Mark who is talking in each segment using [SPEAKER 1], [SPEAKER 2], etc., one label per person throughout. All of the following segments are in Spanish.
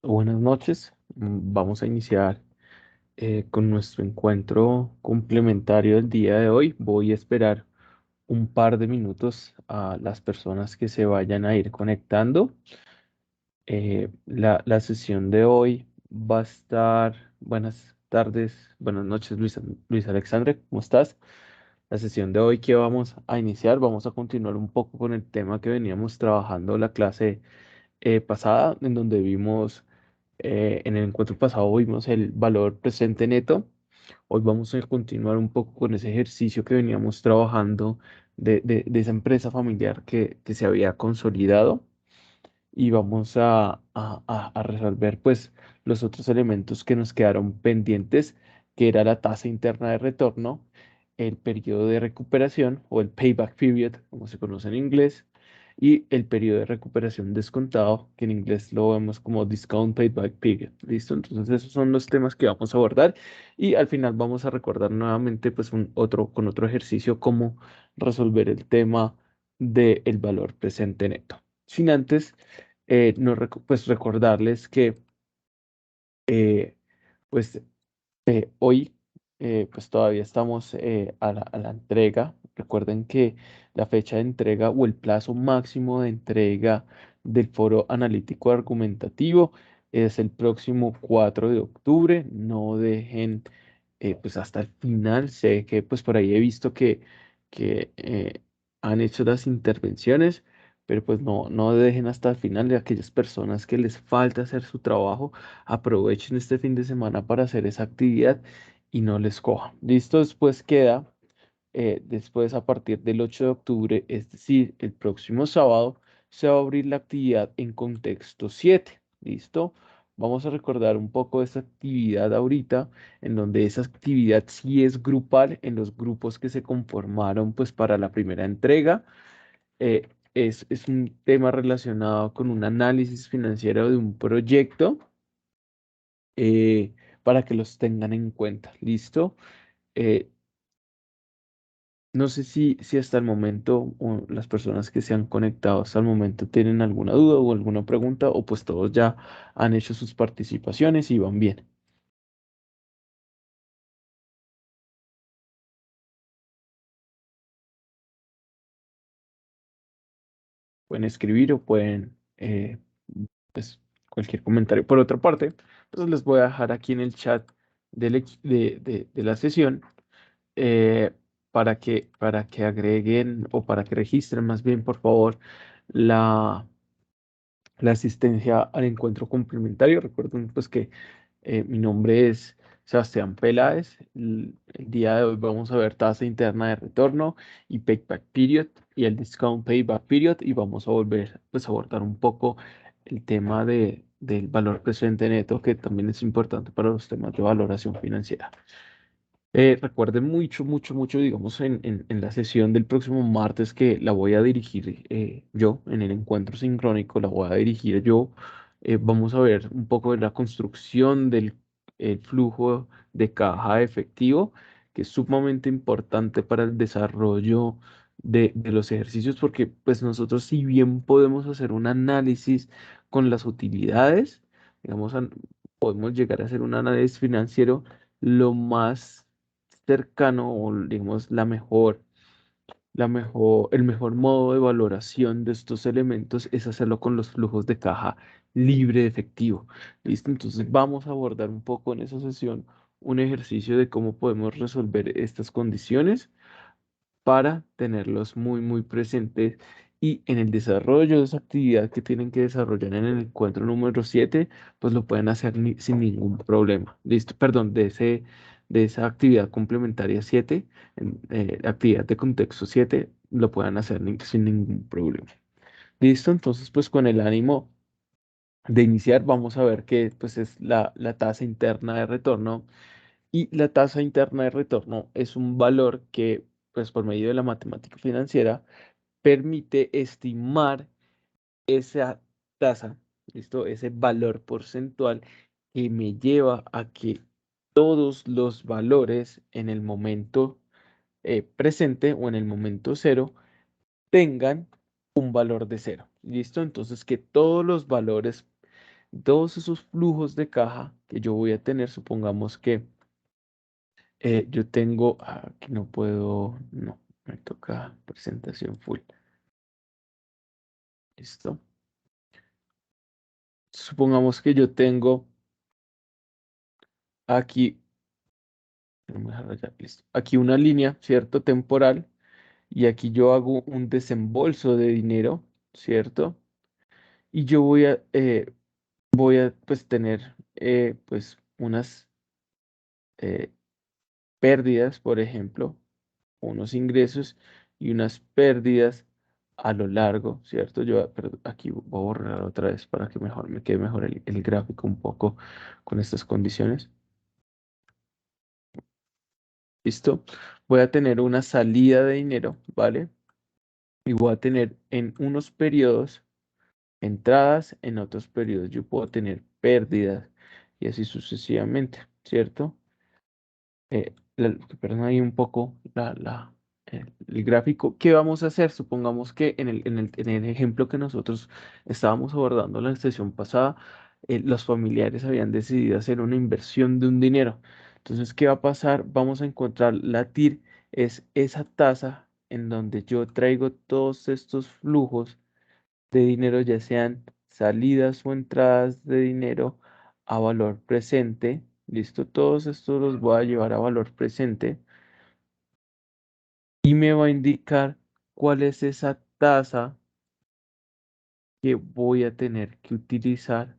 [SPEAKER 1] Buenas noches. Vamos a iniciar con nuestro encuentro complementario del día de hoy. Voy a esperar un par de minutos a las personas que se vayan a ir conectando. La sesión de hoy va a estar. Buenas tardes, buenas noches, Luis Alexandre, ¿cómo estás? La sesión de hoy que vamos a iniciar, vamos a continuar un poco con el tema que veníamos trabajando la clase pasada, en donde vimos, en el encuentro pasado vimos el valor presente neto. Hoy vamos a continuar un poco con ese ejercicio que veníamos trabajando de esa empresa familiar que se había consolidado y vamos a resolver pues los otros elementos que nos quedaron pendientes, que era la tasa interna de retorno, el periodo de recuperación o el payback period, como se conoce en inglés, y el periodo de recuperación descontado, que en inglés lo vemos como discount payback period. ¿Listo? Entonces esos son los temas que vamos a abordar y al final vamos a recordar nuevamente pues con otro ejercicio cómo resolver el tema del valor presente neto. Sin antes no pues recordarles que eh, pues hoy pues todavía estamos a la entrega. Recuerden que la fecha de entrega o el plazo máximo de entrega del foro analítico argumentativo es el próximo 4 de octubre. No dejen pues hasta el final. Sé que pues por ahí he visto que han hecho las intervenciones, pero pues no dejen hasta el final. De aquellas personas que les falta hacer su trabajo, aprovechen este fin de semana para hacer esa actividad y no les coja. Listo, después queda, después a partir del 8 de octubre, es decir, el próximo sábado, se va a abrir la actividad en contexto 7. ¿Listo? Vamos a recordar un poco de esta actividad ahorita, en donde esa actividad sí es grupal en los grupos que se conformaron pues para la primera entrega. Es un tema relacionado con un análisis financiero de un proyecto, para que los tengan en cuenta. ¿Listo? Eh, no sé si hasta el momento o las personas que se han conectado hasta el momento tienen alguna duda o alguna pregunta, o pues todos ya han hecho sus participaciones y van bien. Pueden escribir o pueden, pues, cualquier comentario. Por otra parte, pues les voy a dejar aquí en el chat de la sesión, eh, para que agreguen o para que registren más bien, por favor, la asistencia al encuentro complementario. Recuerden pues que mi nombre es Sebastián Peláez. El día de hoy vamos a ver tasa interna de retorno y payback period y el discount payback period, y vamos a volver pues a abordar un poco el tema del valor presente neto, que también es importante para los temas de valoración financiera. Recuerden mucho, mucho, mucho, digamos, en la sesión del próximo martes, que la voy a dirigir yo, en el encuentro sincrónico, la voy a dirigir yo. Vamos a ver un poco de la construcción del el flujo de caja efectivo, que es sumamente importante para el desarrollo de los ejercicios, porque pues nosotros, si bien podemos hacer un análisis con las utilidades, digamos, podemos llegar a hacer un análisis financiero lo más cercano, o digamos el mejor modo de valoración de estos elementos es hacerlo con los flujos de caja libre de efectivo. ¿Listo? Entonces vamos a abordar un poco en esa sesión un ejercicio de cómo podemos resolver estas condiciones para tenerlos muy, muy presentes. Y en el desarrollo de esa actividad que tienen que desarrollar en el encuentro número 7, pues lo pueden hacer sin ningún problema. Listo, perdón, de esa actividad complementaria 7, actividad de contexto 7, lo puedan hacer sin ningún problema. Listo, entonces pues con el ánimo de iniciar, vamos a ver qué pues es la tasa interna de retorno. Y la tasa interna de retorno es un valor que, pues por medio de la matemática financiera, permite estimar esa tasa, ¿listo? Ese valor porcentual que me lleva a que todos los valores en el momento presente o en el momento cero tengan un valor de cero. ¿Listo? Entonces, que todos los valores Todos esos flujos de caja que yo voy a tener, supongamos que yo tengo, aquí no puedo, no, me toca presentación full. ¿Listo? Supongamos que yo tengo aquí, no me deja rayar, listo, aquí una línea, ¿cierto? Temporal, y aquí yo hago un desembolso de dinero, ¿cierto? Y yo voy a pues tener pues unas eh, pérdidas, por ejemplo, unos ingresos y unas pérdidas a lo largo, ¿cierto? Pero aquí voy a borrar otra vez para que mejor me quede mejor el gráfico un poco con estas condiciones. ¿Listo? Voy a tener una salida de dinero, ¿vale? Y voy a tener en unos periodos entradas, en otros periodos yo puedo tener pérdidas y así sucesivamente, ¿cierto? Perdón, ahí un poco el gráfico. ¿Qué vamos a hacer? Supongamos que en el ejemplo que nosotros estábamos abordando la sesión pasada, los familiares habían decidido hacer una inversión de un dinero. Entonces, ¿qué va a pasar? Vamos a encontrar la TIR, es esa tasa en donde yo traigo todos estos flujos de dinero, ya sean salidas o entradas de dinero a valor presente. Listo, todos estos los voy a llevar a valor presente y me va a indicar cuál es esa tasa que voy a tener que utilizar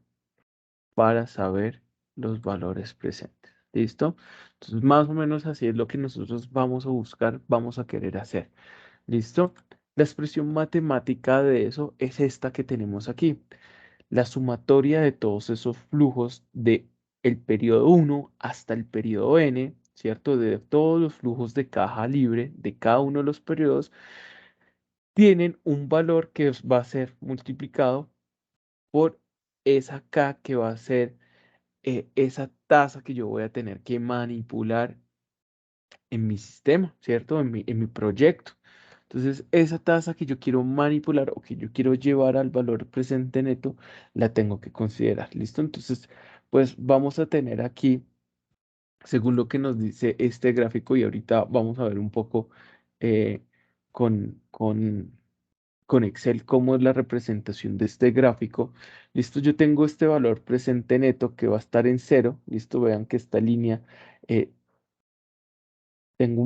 [SPEAKER 1] para saber los valores presentes. ¿Listo? Entonces, más o menos así es lo que nosotros vamos a buscar, vamos a querer hacer. ¿Listo? La expresión matemática de eso es esta que tenemos aquí. La sumatoria de todos esos flujos de el periodo 1 hasta el periodo n, ¿cierto? De todos los flujos de caja libre de cada uno de los periodos, tienen un valor que va a ser multiplicado por esa k que va a ser esa tasa que yo voy a tener que manipular en mi sistema, ¿cierto? En mi proyecto. Entonces, esa tasa que yo quiero manipular o que yo quiero llevar al valor presente neto, la tengo que considerar. ¿Listo? Entonces, pues vamos a tener aquí, según lo que nos dice este gráfico, y ahorita vamos a ver un poco eh, con, con, con Excel cómo es la representación de este gráfico. ¿Listo? Yo tengo este valor presente neto que va a estar en cero. ¿Listo? Vean que esta línea eh, tengo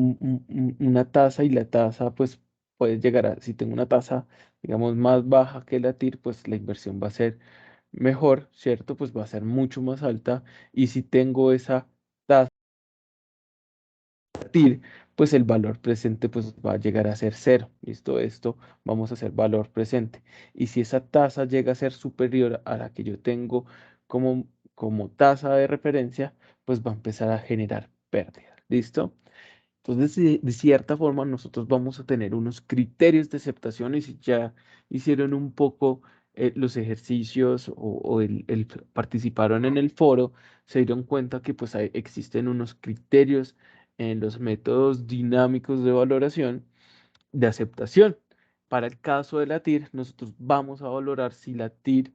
[SPEAKER 1] una tasa y la tasa pues puede llegar a, si tengo una tasa digamos más baja que la TIR, pues la inversión va a ser mejor, ¿cierto? Pues va a ser mucho más alta y si tengo esa tasa TIR, pues el valor presente pues va a llegar a ser cero, ¿listo? Esto vamos a hacer valor presente. Y si esa tasa llega a ser superior a la que yo tengo como tasa de referencia, pues va a empezar a generar pérdidas, ¿listo? Entonces, de cierta forma, nosotros vamos a tener unos criterios de aceptación y si ya hicieron un poco los ejercicios o participaron en el foro, se dieron cuenta que pues existen unos criterios en los métodos dinámicos de valoración de aceptación. Para el caso de la TIR, nosotros vamos a valorar si la TIR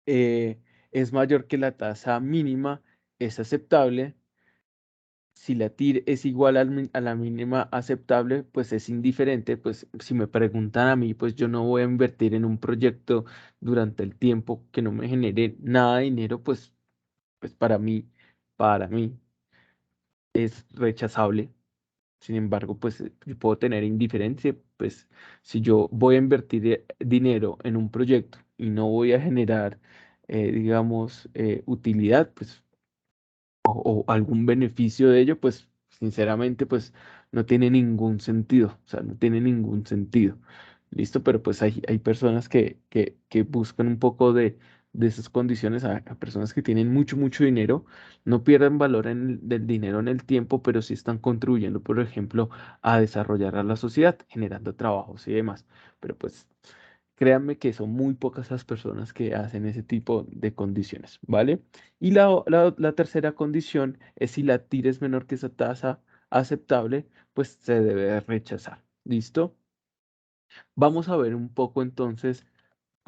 [SPEAKER 1] es mayor que la tasa mínima, es aceptable. Si la TIR es igual a la mínima aceptable, pues es indiferente. Pues si me preguntan a mí, pues yo no voy a invertir en un proyecto durante el tiempo que no me genere nada de dinero, pues para mí es rechazable. Sin embargo, pues yo puedo tener indiferencia, pues si yo voy a invertir dinero en un proyecto y no voy a generar, digamos, utilidad, pues o algún beneficio de ello, pues sinceramente pues no tiene ningún sentido, o sea, no tiene ningún sentido. ¿Listo? Pero pues hay personas que buscan un poco de esas condiciones a personas que tienen mucho, mucho dinero, no pierden valor del dinero en el tiempo, pero sí están contribuyendo, por ejemplo, a desarrollar a la sociedad, generando trabajos y demás. Pero pues créanme que son muy pocas las personas que hacen ese tipo de condiciones, ¿vale? Y la tercera condición es si la tira es menor que esa tasa aceptable, pues se debe rechazar. ¿Listo? Vamos a ver un poco entonces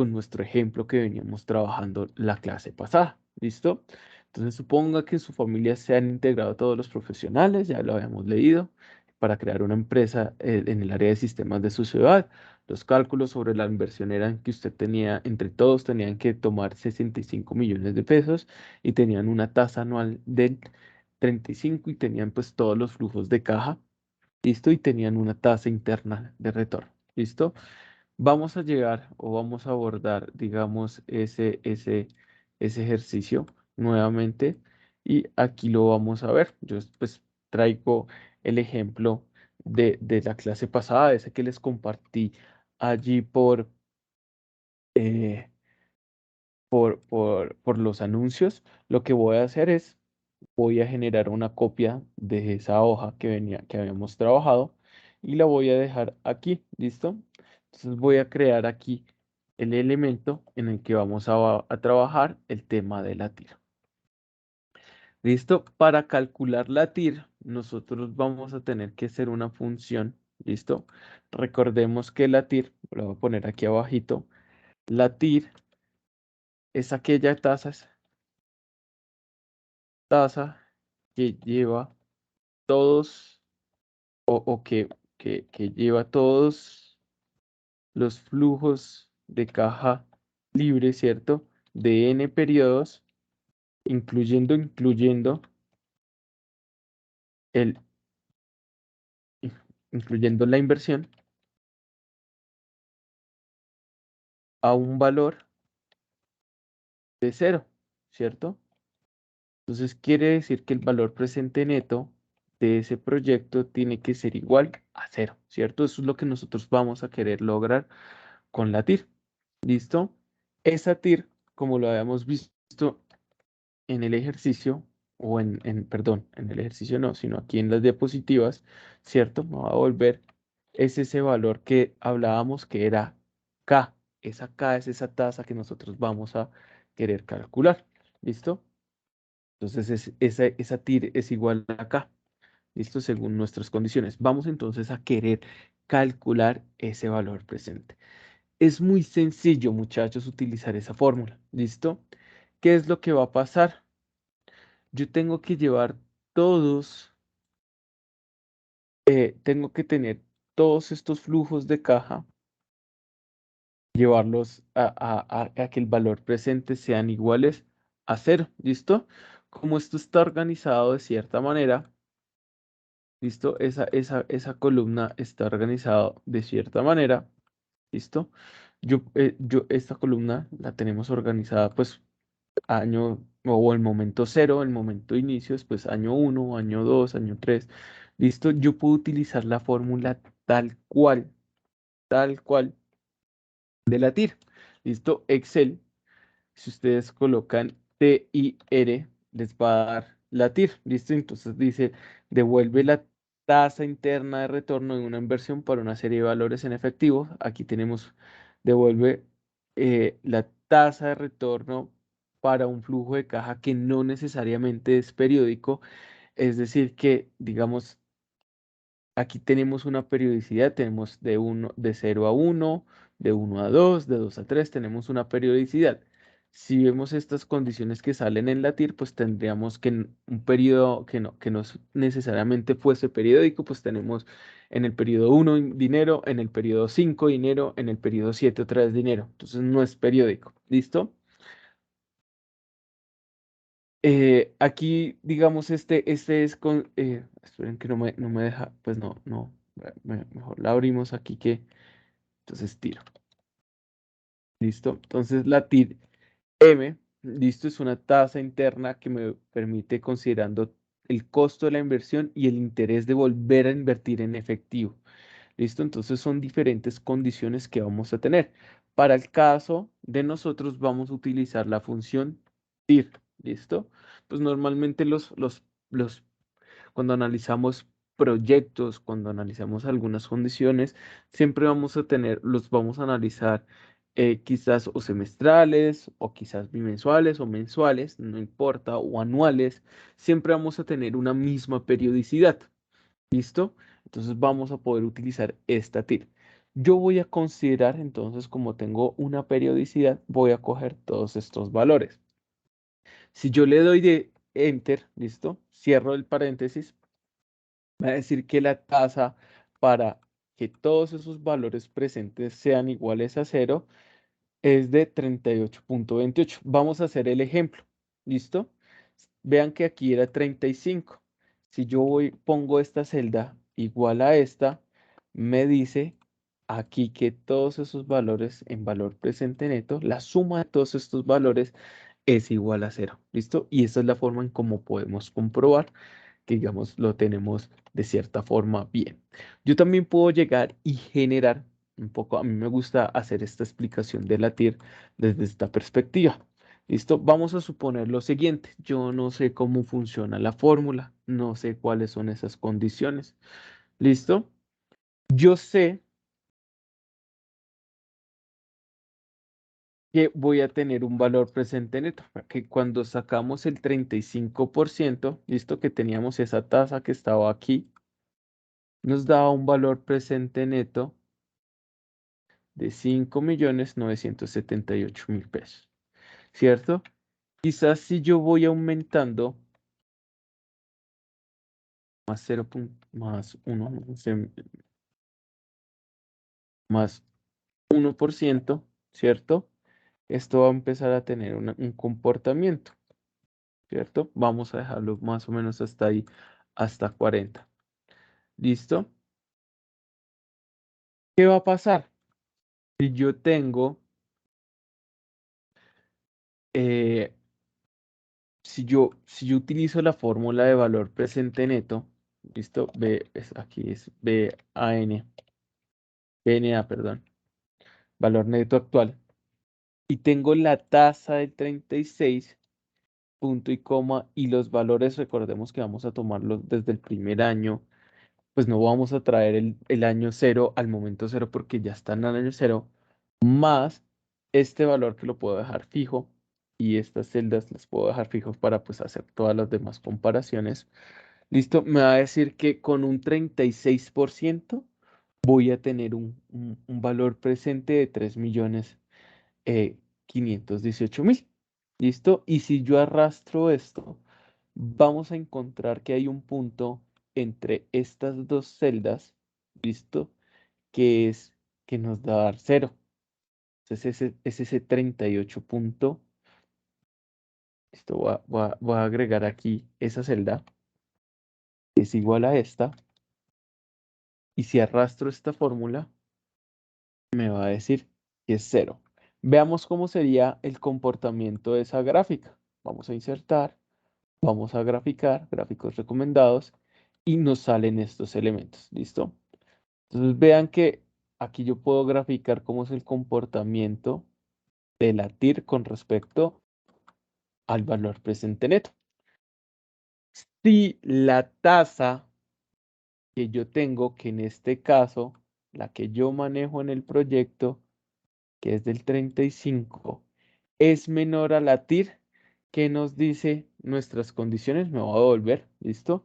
[SPEAKER 1] con nuestro ejemplo que veníamos trabajando la clase pasada. ¿Listo? Entonces suponga que en su familia se han integrado todos los profesionales, ya lo habíamos leído, para crear una empresa en el área de sistemas de su ciudad. Los cálculos sobre la inversión eran que usted tenía, entre todos tenían que tomar 65 millones de pesos y tenían una tasa anual del 35 y tenían pues todos los flujos de caja, ¿listo? Y tenían una tasa interna de retorno, ¿listo? Vamos a llegar o vamos a abordar, digamos, ese ejercicio nuevamente y aquí lo vamos a ver. Yo pues traigo el ejemplo de la clase pasada, ese que les compartí allí eh, por los anuncios. Lo que voy a hacer es, voy a generar una copia de esa hoja que habíamos trabajado y la voy a dejar aquí, ¿listo? Entonces voy a crear aquí el elemento en el que vamos a trabajar el tema de la TIR. ¿Listo? Para calcular la TIR, nosotros vamos a tener que hacer una función, ¿listo? Recordemos que la TIR, lo voy a poner aquí abajito, la TIR es aquella tasa que lleva todos o que lleva todos los flujos de caja libre, ¿cierto? De n periodos, incluyendo el, incluyendo la inversión a un valor de cero, ¿cierto? Entonces quiere decir que el valor presente neto de ese proyecto tiene que ser igual a cero, ¿cierto? Eso es lo que nosotros vamos a querer lograr con la TIR. ¿Listo? Esa TIR, como lo habíamos visto en el ejercicio, o perdón, en el ejercicio no, sino aquí en las diapositivas, ¿cierto? Me va a volver, es ese valor que hablábamos que era K. Esa K es esa tasa que nosotros vamos a querer calcular. ¿Listo? Entonces esa TIR es igual a K. ¿Listo? Según nuestras condiciones. Vamos entonces a querer calcular ese valor presente. Es muy sencillo, muchachos, utilizar esa fórmula. ¿Listo? ¿Qué es lo que va a pasar? Yo tengo que llevar todos, tengo que tener todos estos flujos de caja, llevarlos a que el valor presente sean iguales a cero. ¿Listo? Como esto está organizado de cierta manera, ¿listo? Esa columna está organizada de cierta manera. ¿Listo? Esta columna la tenemos organizada pues año o el momento cero, el momento de inicio, después año uno, año 2, año 3. ¿Listo? Yo puedo utilizar la fórmula tal cual de la TIR. ¿Listo? Excel, si ustedes colocan TIR, les va a dar la TIR. ¿Listo? Entonces dice, devuelve la tasa interna de retorno de una inversión para una serie de valores en efectivo. Aquí tenemos, devuelve la tasa de retorno para un flujo de caja que no necesariamente es periódico. Es decir, que, digamos, aquí tenemos una periodicidad, tenemos de 0 a 1, de 1 a 2, de 2 a 3, tenemos una periodicidad. Si vemos estas condiciones que salen en la TIR, pues tendríamos que en un periodo que no necesariamente fuese periódico, pues tenemos en el periodo 1 dinero, en el periodo 5 dinero, en el periodo 7 otra vez dinero. Entonces no es periódico. ¿Listo? Aquí, digamos, este es con, esperen que no me deja, pues no, mejor la abrimos aquí que, entonces tiro, listo. Entonces la TIR M, listo, es una tasa interna que me permite considerando el costo de la inversión y el interés de volver a invertir en efectivo. ¿Listo? Entonces son diferentes condiciones que vamos a tener. Para el caso de nosotros vamos a utilizar la función TIR. ¿Listo? Pues normalmente cuando analizamos proyectos, cuando analizamos algunas condiciones, siempre los vamos a analizar quizás o semestrales, o quizás bimensuales o mensuales, no importa, o anuales, siempre vamos a tener una misma periodicidad. ¿Listo? Entonces vamos a poder utilizar esta TIR. Yo voy a considerar entonces, como tengo una periodicidad, voy a coger todos estos valores. Si yo le doy de Enter, ¿listo? Cierro el paréntesis, va a decir que la tasa para que todos esos valores presentes sean iguales a cero es de 38,28. Vamos a hacer el ejemplo, ¿listo? Vean que aquí era 35. Si yo pongo esta celda igual a esta, me dice aquí que todos esos valores en valor presente neto, la suma de todos estos valores es igual a cero, ¿listo? Y esta es la forma en cómo podemos comprobar que, digamos, lo tenemos de cierta forma bien. Yo también puedo llegar y generar un poco, a mí me gusta hacer esta explicación de la TIR desde esta perspectiva. ¿Listo? Vamos a suponer lo siguiente. Yo no sé cómo funciona la fórmula, no sé cuáles son esas condiciones. ¿Listo? Yo sé que voy a tener un valor presente neto, que cuando sacamos el 35%, ¿listo? Que teníamos esa tasa que estaba aquí, nos daba un valor presente neto de 5.978.000 pesos, ¿cierto? Quizás si yo voy aumentando más 0, más 1, más 1%, ¿cierto? Esto va a empezar a tener un comportamiento, ¿cierto? Vamos a dejarlo más o menos hasta ahí, hasta 40. ¿Listo? ¿Qué va a pasar? Si yo tengo, eh, si yo utilizo la fórmula de valor presente neto, ¿listo? Aquí es BNA, perdón, valor neto actual. Y tengo la tasa del 36, punto y coma, y los valores, recordemos que vamos a tomarlos desde el primer año, pues no vamos a traer el año cero al momento cero porque ya está en el año cero, más este valor que lo puedo dejar fijo, y estas celdas las puedo dejar fijos para pues hacer todas las demás comparaciones. Listo, me va a decir que con un 36% voy a tener un valor presente de 3.518.000. ¿Listo? Y si yo arrastro esto, vamos a encontrar que hay un punto entre estas dos celdas, ¿listo? Que es que nos da dar cero. Entonces es ese 38 punto. Esto voy a agregar aquí esa celda, que es igual a esta. Y si arrastro esta fórmula, me va a decir que es cero. Veamos cómo sería el comportamiento de esa gráfica. Vamos a insertar, vamos a graficar, gráficos recomendados, y nos salen estos elementos. ¿Listo? Entonces vean que aquí yo puedo graficar cómo es el comportamiento de la TIR con respecto al valor presente neto. Si la tasa que yo tengo, que en este caso, la que yo manejo en el proyecto, que es del 35, es menor a la TIR, que nos dice nuestras condiciones, me voy a volver, ¿listo?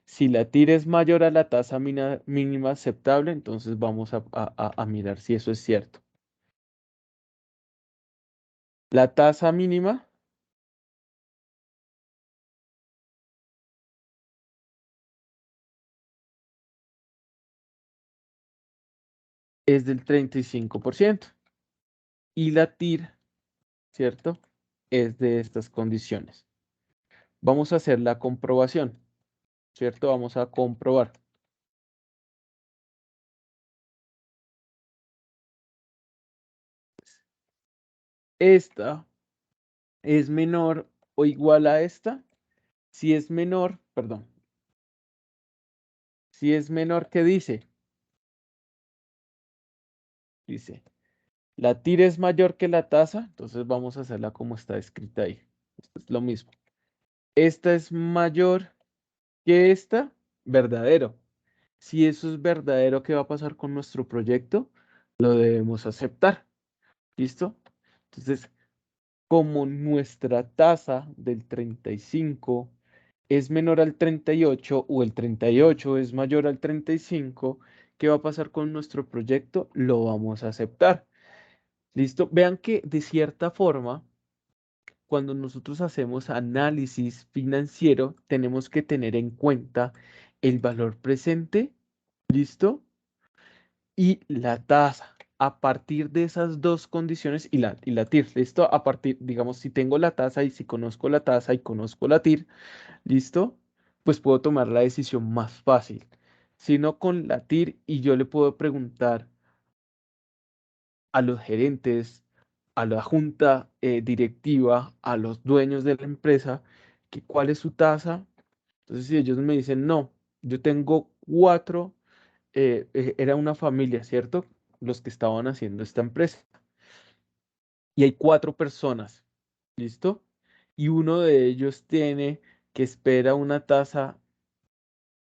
[SPEAKER 1] Si la TIR es mayor a la tasa mínima aceptable, entonces vamos a mirar si eso es cierto. La tasa mínima es del 35% y la TIR, ¿cierto? Es de estas condiciones. Vamos a hacer la comprobación, ¿cierto? Vamos a comprobar. Esta es menor o igual a esta. Si es menor, perdón, si es menor, ¿qué dice? Dice, la TIR es mayor que la tasa, entonces vamos a hacerla como está escrita ahí. Esto es lo mismo. Esta es mayor que esta, verdadero. Si eso es verdadero, ¿qué va a pasar con nuestro proyecto? Lo debemos aceptar. ¿Listo? Entonces, como nuestra tasa del 35 es menor al 38 o el 38 es mayor al 35, ¿Qué va a pasar con nuestro proyecto? Lo vamos a aceptar. ¿Listo? Vean que de cierta forma, cuando nosotros hacemos análisis financiero, tenemos que tener en cuenta el valor presente, ¿listo? Y la tasa. A partir de esas dos condiciones y la TIR, ¿listo? A partir, digamos, si tengo la tasa y si conozco la tasa y conozco la TIR, ¿listo? Pues puedo tomar la decisión más fácil. Si no con la TIR y yo le puedo preguntar a los gerentes, a la junta directiva, a los dueños de la empresa, que cuál es su tasa. Entonces, si ellos me dicen, no, yo tengo cuatro, era una familia, ¿cierto? Los que estaban haciendo esta empresa. Y hay cuatro personas, ¿listo? Y uno de ellos tiene que espera una tasa,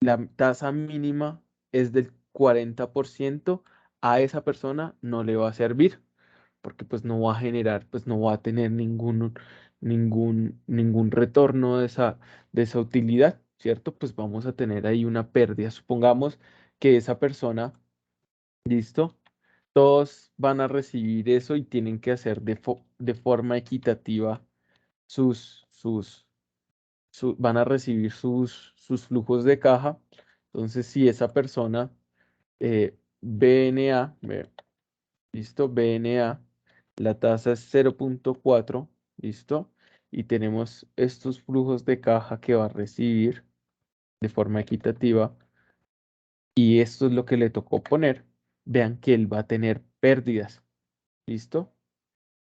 [SPEAKER 1] la tasa mínima es del 40%, a esa persona no le va a servir porque pues no va a generar, pues no va a tener ningún retorno de esa utilidad, ¿cierto? Pues vamos a tener ahí una pérdida. Supongamos que esa persona, ¿listo? Todos van a recibir eso y tienen que hacer de forma equitativa van a recibir sus flujos de caja. Entonces, si esa persona, BNA, ¿listo? BNA, la tasa es 0,4, ¿listo? Y tenemos estos flujos de caja que va a recibir de forma equitativa y esto es lo que le tocó poner. Vean que él va a tener pérdidas, ¿listo?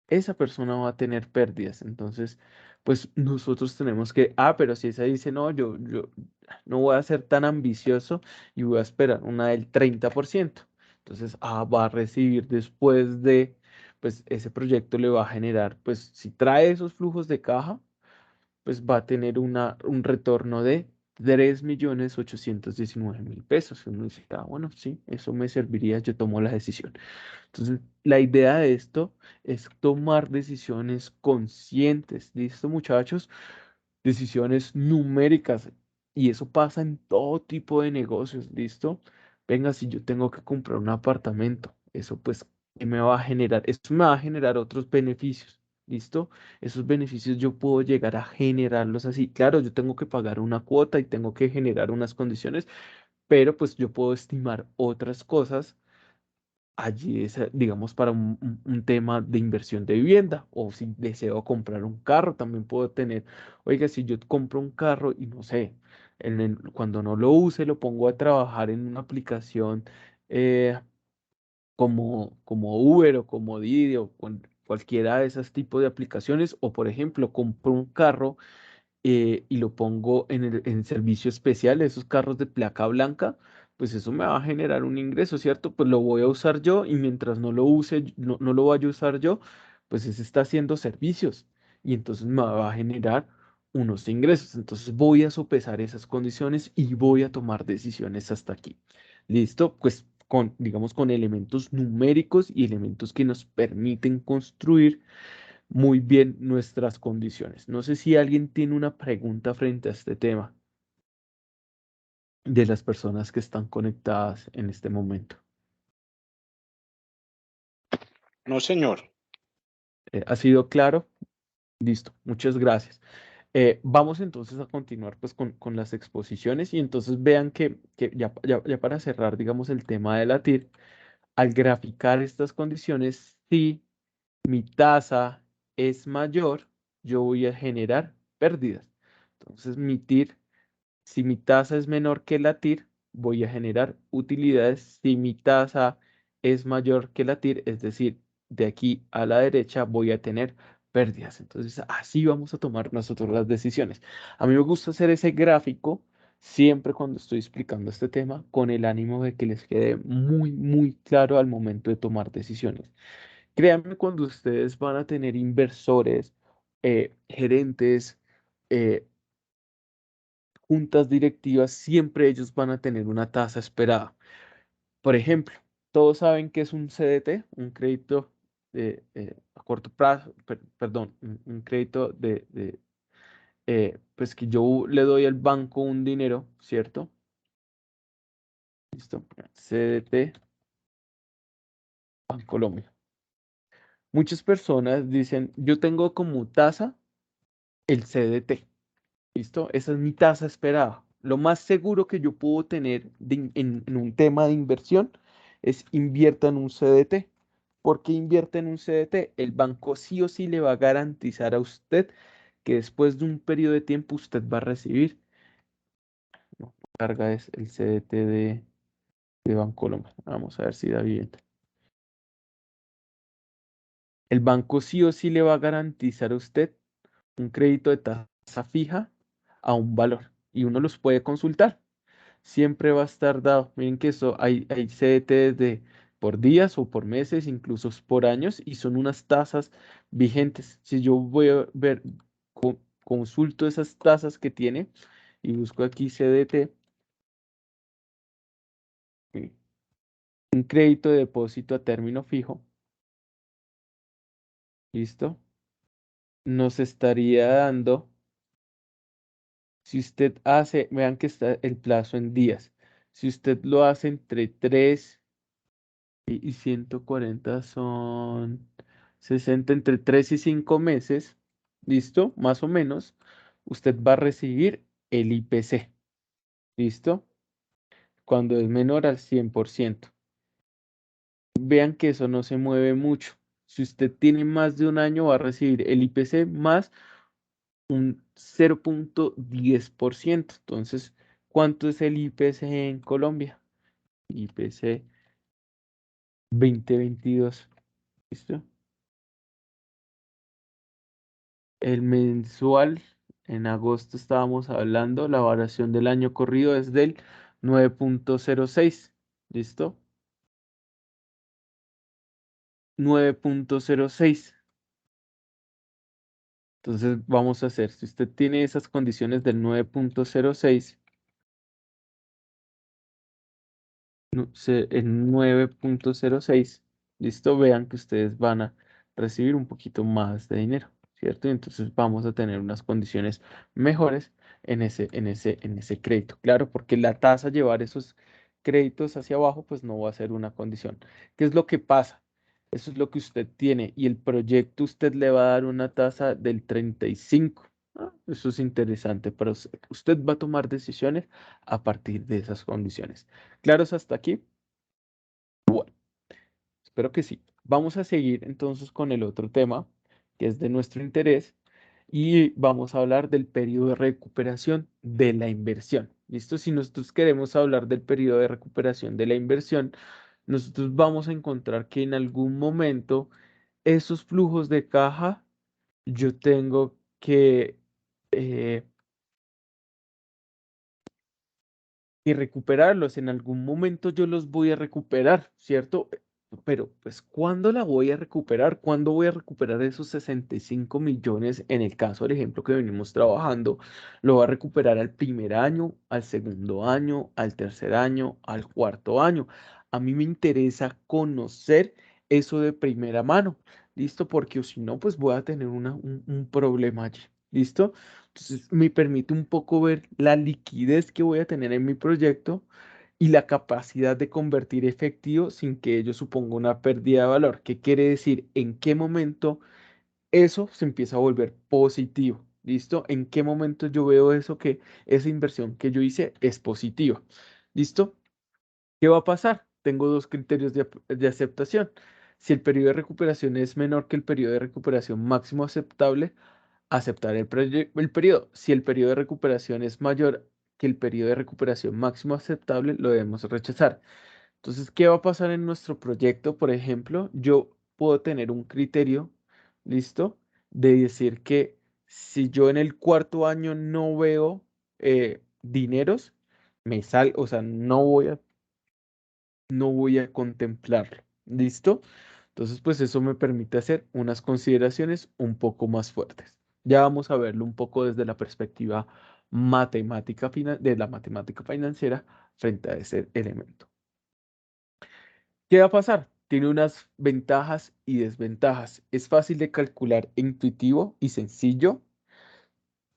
[SPEAKER 1] Esa persona va a tener pérdidas. Entonces, pues nosotros tenemos que, pero si esa dice, no, yo no voy a ser tan ambicioso y voy a esperar una del 30%. Entonces, va a recibir después de, pues ese proyecto le va a generar, pues si trae esos flujos de caja, pues va a tener un retorno de 3.819.000 pesos. Y uno dice, bueno, sí, eso me serviría, yo tomo la decisión. Entonces, la idea de esto es tomar decisiones conscientes, ¿listo, muchachos? Decisiones numéricas. Y eso pasa en todo tipo de negocios, ¿listo? Venga, si yo tengo que comprar un apartamento, eso pues, ¿qué me va a generar? Eso me va a generar otros beneficios, ¿listo? Esos beneficios yo puedo llegar a generarlos así. Claro, yo tengo que pagar una cuota y tengo que generar unas condiciones, pero pues yo puedo estimar otras cosas allí es, digamos, para un tema de inversión de vivienda o si deseo comprar un carro, también puedo tener, oiga, si yo compro un carro y no sé, cuando no lo use, lo pongo a trabajar en una aplicación eh, como Uber o como Didi o con cualquiera de esos tipos de aplicaciones, o por ejemplo, compro un carro y lo pongo en servicio especial, esos carros de placa blanca, pues eso me va a generar un ingreso, ¿cierto? Pues lo voy a usar yo y mientras no lo use, no lo vaya a usar yo, pues ese está haciendo servicios y entonces me va a generar unos ingresos. Entonces voy a sopesar esas condiciones y voy a tomar decisiones hasta aquí. ¿Listo? Pues digamos, con elementos numéricos y elementos que nos permiten construir muy bien nuestras condiciones. No sé si alguien tiene una pregunta frente a este tema de las personas que están conectadas en este momento.
[SPEAKER 2] No, señor.
[SPEAKER 1] ¿Ha sido claro? Listo, muchas gracias. Vamos entonces a continuar pues con las exposiciones y entonces vean que ya para cerrar, digamos, el tema de la TIR, al graficar estas condiciones, si mi tasa es mayor, yo voy a generar pérdidas. Entonces, mi TIR. Si mi tasa es menor que la TIR, voy a generar utilidades. Si mi tasa es mayor que la TIR, es decir, de aquí a la derecha voy a tener pérdidas. Entonces, así vamos a tomar nosotros las decisiones. A mí me gusta hacer ese gráfico siempre cuando estoy explicando este tema con el ánimo de que les quede muy, muy claro al momento de tomar decisiones. Créanme cuando ustedes van a tener inversores, gerentes, eh, juntas directivas, siempre ellos van a tener una tasa esperada. Por ejemplo, todos saben que es un CDT, un crédito a corto plazo, perdón, un crédito pues que yo le doy al banco un dinero, ¿cierto? Listo. CDT Bancolombia. Muchas personas dicen, yo tengo como tasa el CDT. ¿Listo? Esa es mi tasa esperada. Lo más seguro que yo puedo tener en un tema de inversión es invierta en un CDT. ¿Por qué invierte en un CDT? El banco sí o sí le va a garantizar a usted que después de un periodo de tiempo usted va a recibir, no, carga es el CDT de Bancolombia. Vamos a ver si da bien. El banco sí o sí le va a garantizar a usted un crédito de tasa fija a un valor y uno los puede consultar. Siempre va a estar dado. Miren que eso hay CDTs de por días o por meses, incluso por años, y son unas tasas vigentes. Si yo voy a ver, consulto esas tasas que tiene y busco aquí CDT, eh, un crédito de depósito a término fijo, ¿listo? Nos estaría dando, si usted hace, vean que está el plazo en días. Si usted lo hace entre 3 y 140 son 60 entre 3 y 5 meses, ¿listo? Más o menos, usted va a recibir el IPC, ¿listo? Cuando es menor al 100%. Vean que eso no se mueve mucho. Si usted tiene más de un año, va a recibir el IPC más un 0,10%. Entonces, ¿cuánto es el IPC en Colombia? IPC 2022, ¿listo? El mensual, en agosto estábamos hablando, la variación del año corrido es del 9,06. ¿Listo? 9,06. Entonces vamos a hacer, si usted tiene esas condiciones del 9,06, en 9,06, ¿listo? Vean que ustedes van a recibir un poquito más de dinero, ¿cierto? Y entonces vamos a tener unas condiciones mejores en ese crédito. Claro, porque la tasa llevar esos créditos hacia abajo, pues no va a ser una condición. ¿Qué es lo que pasa? Eso es lo que usted tiene y el proyecto usted le va a dar una tasa del 35. Eso es interesante, pero usted va a tomar decisiones a partir de esas condiciones. ¿Claros hasta aquí? Bueno, espero que sí. Vamos a seguir entonces con el otro tema que es de nuestro interés y vamos a hablar del periodo de recuperación de la inversión. ¿Listo? Si nosotros queremos hablar del periodo de recuperación de la inversión, nosotros vamos a encontrar que en algún momento esos flujos de caja yo tengo que eh, y recuperarlos. En algún momento yo los voy a recuperar, ¿cierto? Pero, pues, ¿cuándo la voy a recuperar? ¿Cuándo voy a recuperar esos 65 millones? En el caso del ejemplo que venimos trabajando, lo va a recuperar al primer año, al segundo año, al tercer año, al cuarto año. A mí me interesa conocer eso de primera mano, ¿listo? Porque si no, pues voy a tener un problema allí, ¿listo? Entonces me permite un poco ver la liquidez que voy a tener en mi proyecto y la capacidad de convertir efectivo sin que ello suponga una pérdida de valor. ¿Qué quiere decir? ¿En qué momento eso se empieza a volver positivo? ¿Listo? ¿En qué momento yo veo eso que esa inversión que yo hice es positiva? ¿Listo? ¿Qué va a pasar? Tengo dos criterios de aceptación. Si el periodo de recuperación es menor que el periodo de recuperación máximo aceptable, aceptar el periodo. Si el periodo de recuperación es mayor que el periodo de recuperación máximo aceptable, lo debemos rechazar. Entonces, ¿qué va a pasar en nuestro proyecto? Por ejemplo, yo puedo tener un criterio, ¿listo? De decir que si yo en el cuarto año no veo dineros, o sea, no voy a contemplarlo. ¿Listo? Entonces, pues eso me permite hacer unas consideraciones un poco más fuertes. Ya vamos a verlo un poco desde la perspectiva de la matemática financiera frente a ese elemento. ¿Qué va a pasar? Tiene unas ventajas y desventajas. Es fácil de calcular, intuitivo y sencillo.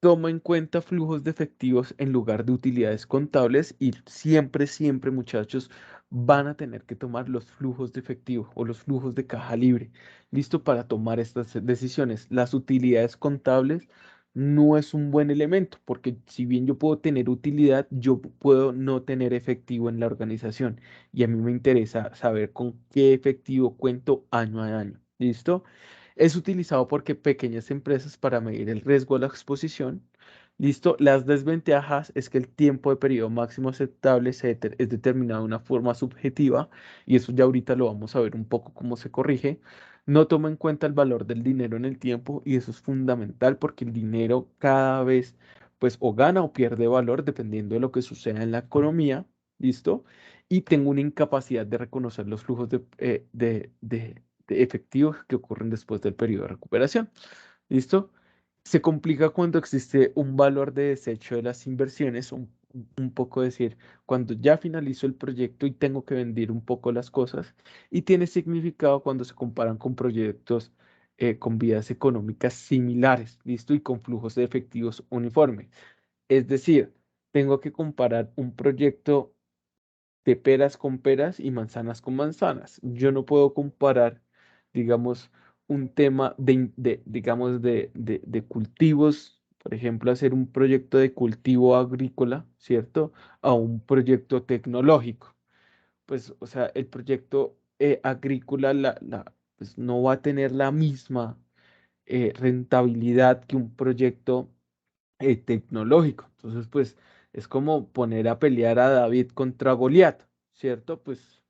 [SPEAKER 1] Toma en cuenta flujos de efectivos en lugar de utilidades contables y siempre, siempre, muchachos, van a tener que tomar los flujos de efectivo o los flujos de caja libre. ¿Listo? Para tomar estas decisiones. Las utilidades contables no es un buen elemento porque si bien yo puedo tener utilidad, yo puedo no tener efectivo en la organización y a mí me interesa saber con qué efectivo cuento año a año. ¿Listo? Es utilizado porque pequeñas empresas para medir el riesgo a la exposición. Listo. Las desventajas es que el tiempo de periodo máximo aceptable es determinado de una forma subjetiva y eso ya ahorita lo vamos a ver un poco cómo se corrige. No toma en cuenta el valor del dinero en el tiempo y eso es fundamental porque el dinero cada vez pues o gana o pierde valor dependiendo de lo que suceda en la economía. ¿Listo? Y tengo una incapacidad de reconocer los flujos de efectivos que ocurren después del periodo de recuperación. ¿Listo? Se complica cuando existe un valor de desecho de las inversiones, un poco decir, cuando ya finalizo el proyecto y tengo que vender un poco las cosas, y tiene significado cuando se comparan con proyectos con vidas económicas similares, ¿listo? Y con flujos de efectivos uniformes. Es decir, tengo que comparar un proyecto de peras con peras y manzanas con manzanas. Yo no puedo comparar, digamos, un tema digamos, de cultivos, por ejemplo, hacer un proyecto de cultivo agrícola, ¿cierto? A un proyecto tecnológico. Pues, o sea, el proyecto agrícola pues, no va a tener la misma rentabilidad que un proyecto tecnológico. Entonces, pues es como poner a pelear a David contra Goliat, ¿cierto? Pues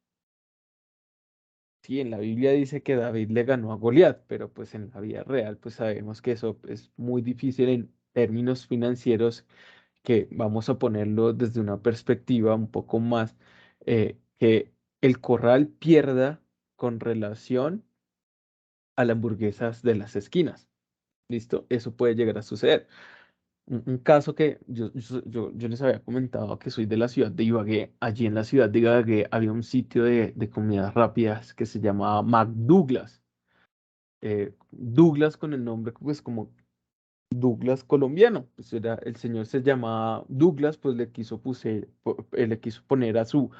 [SPEAKER 1] sí, en la Biblia dice que David le ganó a Goliat, pero pues en la vida real, pues sabemos que eso es muy difícil en términos financieros, que vamos a ponerlo desde una perspectiva un poco más, que el corral pierda con relación a las hamburguesas de las esquinas. ¿Listo? Eso puede llegar a suceder. Un caso que yo les había comentado que soy de la ciudad de Ibagué. Allí en la ciudad de Ibagué había un sitio de comidas rápidas que se llamaba McDouglas. Douglas con el nombre pues como Douglas colombiano. Pues era, el señor se llamaba Douglas, pues le quiso poner a su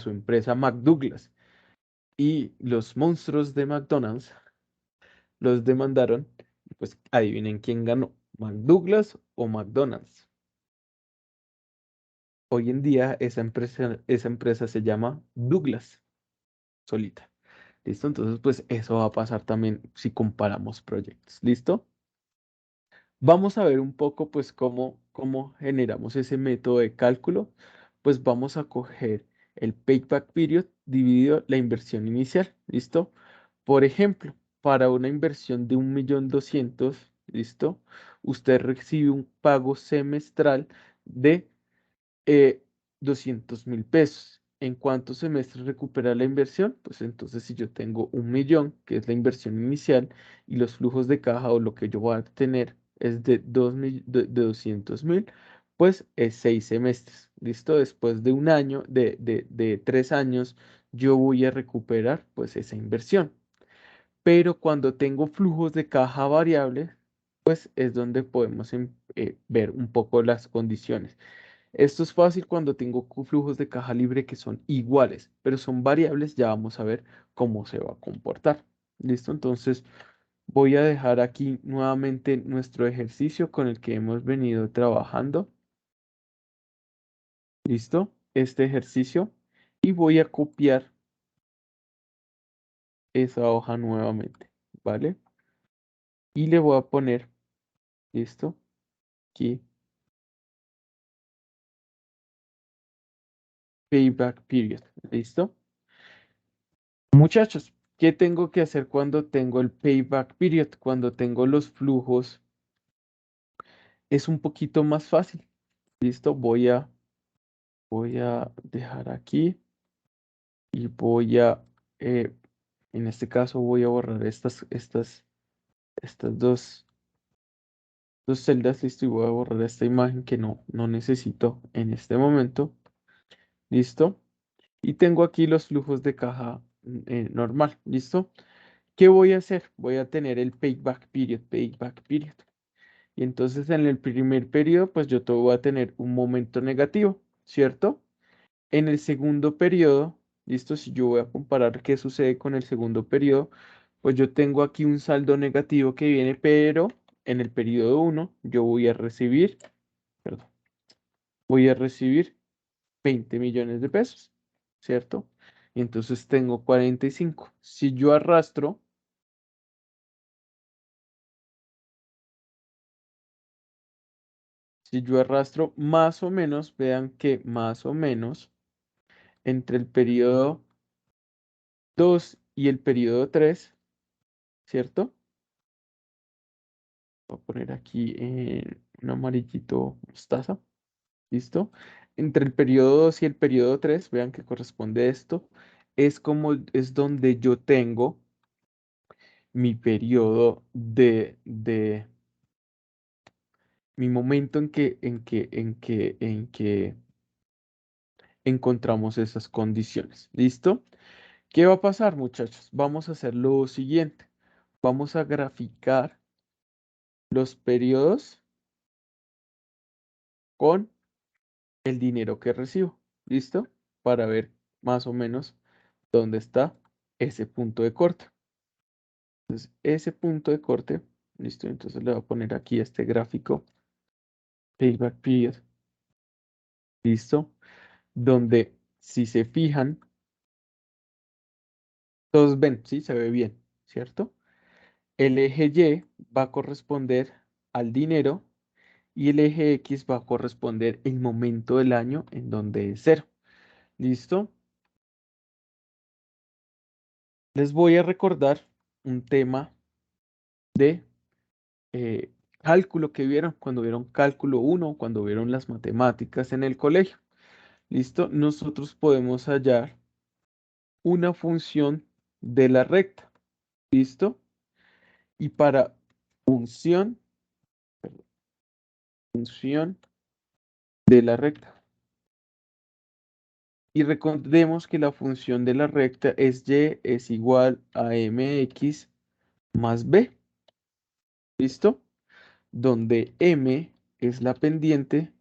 [SPEAKER 1] empresa McDouglas. Y los monstruos de McDonald's los demandaron. Pues adivinen quién ganó, McDouglas o McDonald's. Hoy en día esa empresa se llama Douglas, solita. ¿Listo? Entonces, pues eso va a pasar también si comparamos proyectos. ¿Listo? Vamos a ver un poco, pues, cómo generamos ese método de cálculo. Pues vamos a coger el payback period dividido la inversión inicial. ¿Listo? Por ejemplo, para una inversión de 1.200.000, ¿listo? Usted recibe un pago semestral de 200.000 pesos. ¿En cuántos semestres recupera la inversión? Pues entonces si yo tengo 1.000.000, que es la inversión inicial, y los flujos de caja o lo que yo voy a tener es de 200.000, pues es 6 semestres. ¿Listo? Después de un año, de 3 años, yo voy a recuperar pues esa inversión. Pero cuando tengo flujos de caja variables, pues es donde podemos ver un poco las condiciones. Esto es fácil cuando tengo flujos de caja libre que son iguales, pero son variables, ya vamos a ver cómo se va a comportar. ¿Listo? Entonces voy a dejar aquí nuevamente nuestro ejercicio con el que hemos venido trabajando. ¿Listo? Este ejercicio. Y voy a copiar esa hoja nuevamente, ¿vale? Y le voy a poner, ¿listo? Aquí, payback period. ¿Listo? Muchachos, ¿qué tengo que hacer cuando tengo el payback period? Cuando tengo los flujos, es un poquito más fácil. ¿Listo? Voy a dejar aquí y eh, en este caso voy a borrar estas dos celdas. ¿Listo? Y voy a borrar esta imagen que no necesito en este momento. ¿Listo? Y tengo aquí los flujos de caja normal. ¿Listo? ¿Qué voy a hacer? Voy a tener el payback period, payback period. Y entonces en el primer periodo, pues yo voy a tener un momento negativo, ¿cierto? En el segundo periodo, listo, si yo voy a comparar qué sucede con el segundo periodo, pues yo tengo aquí un saldo negativo que viene, pero en el periodo 1 yo voy a recibir, perdón, voy a recibir 20 millones de pesos, ¿cierto? Y entonces tengo 45. Si yo arrastro, más o menos, vean que más o menos entre el periodo 2 y el periodo 3, ¿cierto? Voy a poner aquí un amarillito mostaza, ¿listo? Entre el periodo 2 y el periodo 3, vean que corresponde esto, es donde yo tengo mi periodo mi momento en que encontramos esas condiciones. ¿Listo? ¿Qué va a pasar, muchachos? Vamos a hacer lo siguiente. Vamos a graficar los periodos con el dinero que recibo. ¿Listo? Para ver más o menos dónde está ese punto de corte. Entonces, ese punto de corte, ¿listo? Entonces le voy a poner aquí este gráfico, payback period, ¿listo? Donde si se fijan, todos ven, ¿sí? Se ve bien, ¿cierto? El eje Y va a corresponder al dinero y el eje X va a corresponder el momento del año en donde es cero. ¿Listo? Les voy a recordar un tema de cálculo que vieron cuando vieron cálculo uno, cuando vieron las matemáticas en el colegio. ¿Listo? Nosotros podemos hallar una función de la recta. ¿Listo? Y para función, función de la recta. Y recordemos que la función de la recta es y es igual a mx más b. ¿Listo? Donde m es la pendiente,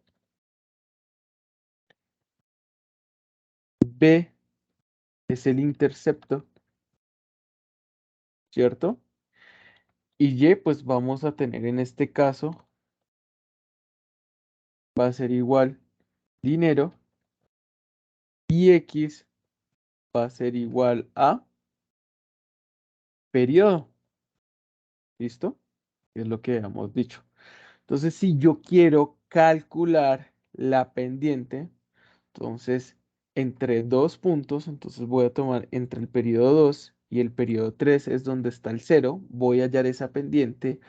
[SPEAKER 1] b es el intercepto, ¿cierto? Y pues vamos a tener en este caso, va a ser igual dinero y x va a ser igual a periodo. ¿Listo? Es lo que hemos dicho. Entonces, si yo quiero calcular la pendiente, entonces entre dos puntos, entonces voy a tomar entre el periodo 2 y el periodo 3 es donde está el cero, voy a hallar esa pendiente.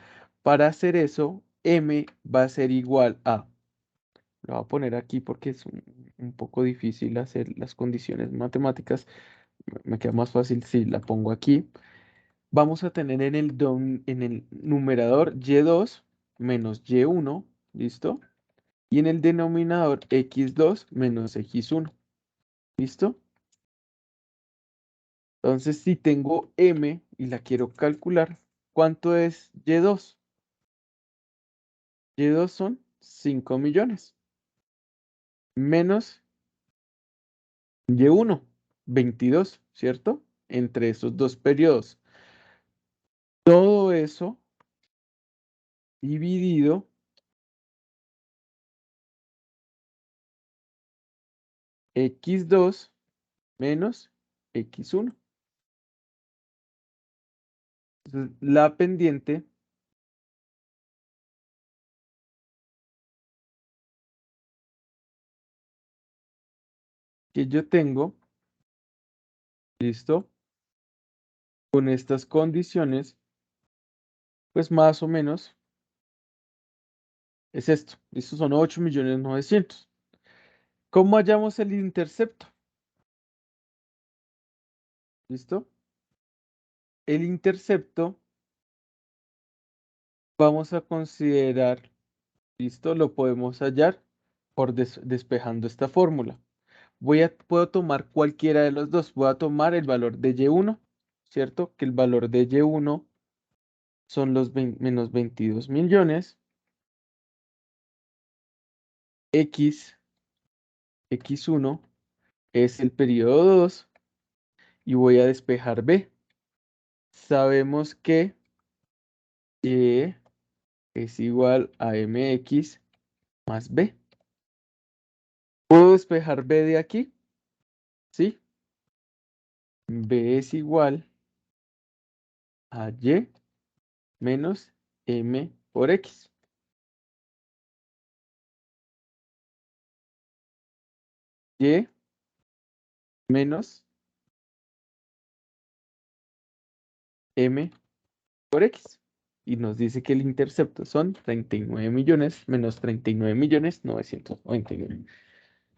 [SPEAKER 1] Para hacer eso, m va a ser igual a, lo voy a poner aquí porque es un poco difícil hacer las condiciones matemáticas, me queda más fácil si la pongo aquí. Vamos a tener en el numerador y2 menos y1, ¿listo? Y en el denominador x2 menos x1, ¿listo? Entonces, si tengo m y la quiero calcular, ¿cuánto es y2? Y2 son 5 millones, menos y1, 22, ¿cierto? Entre esos dos periodos. Todo eso dividido x2 menos x1. Entonces, la pendiente que yo tengo, ¿listo? Con estas condiciones, pues más o menos es esto. Estos son 8.900.000. ¿Cómo hallamos el intercepto? ¿Listo? El intercepto vamos a considerar, ¿listo? Lo podemos hallar por despejando esta fórmula. Puedo tomar cualquiera de los dos. Voy a tomar el valor de y1, ¿cierto? Que el valor de y1 son los menos 22 millones. X1 es el periodo 2 y voy a despejar B. Sabemos que Y es igual a MX más B. ¿Puedo despejar B de aquí? Sí. B es igual a Y menos M por X. Y menos M por X. Y nos dice que el intercepto son 39 millones menos 39 millones 999.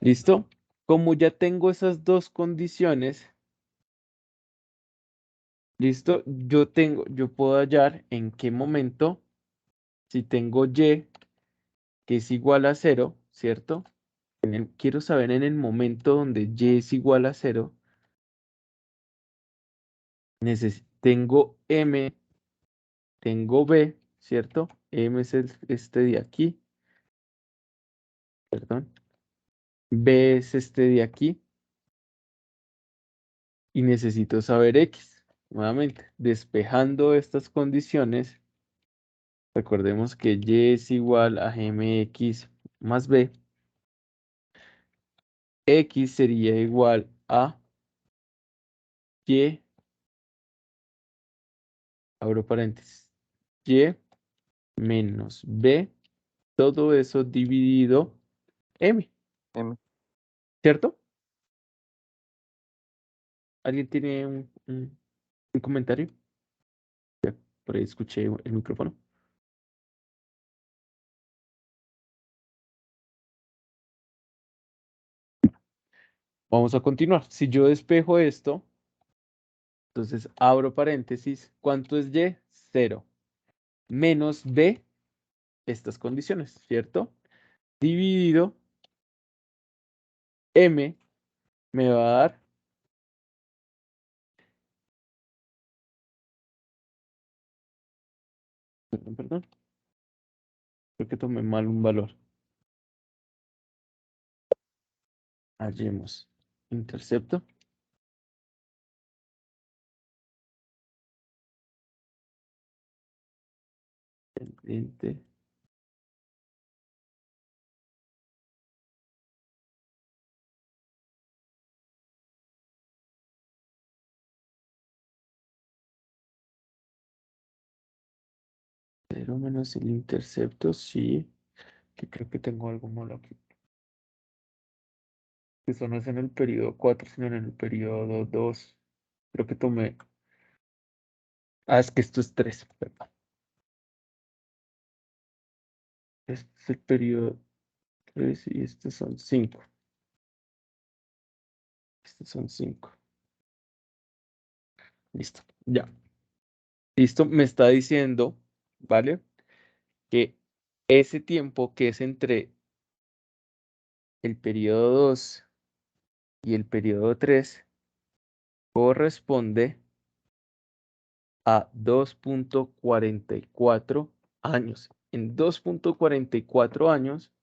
[SPEAKER 1] ¿Listo? Como ya tengo esas dos condiciones, ¿listo? Yo puedo hallar en qué momento, si tengo Y que es igual a 0, ¿cierto? Quiero saber en el momento donde Y es igual a 0, tengo M, tengo B, ¿cierto? M es este de aquí, perdón. B es este de aquí y necesito saber X. Nuevamente, despejando estas condiciones, recordemos que Y es igual a MX más B. X sería igual a Y, abro paréntesis, Y menos B, todo eso dividido M,
[SPEAKER 3] M.
[SPEAKER 1] ¿cierto? ¿Alguien tiene un comentario? Ya, por ahí escuché el micrófono. Vamos a continuar. Si yo despejo esto, entonces abro paréntesis, ¿cuánto es Y? 0. Menos B, estas condiciones, ¿cierto? Dividido M me va a dar, perdón, creo que tomé mal un valor. Hallemos intercepto. Pendiente. Cero menos el intercepto, sí. Que creo que tengo algo malo aquí. Eso no es en el periodo 4, sino en el periodo 2. Creo que tomé. Ah, es que esto es 3. Perdón. Este es el periodo 3 y estos son 5. Estos son 5. Listo, ya. Listo, me está diciendo, ¿vale? Que ese tiempo que es entre el periodo 2 y el periodo 3 corresponde a 2.44 años. En 2.44 años,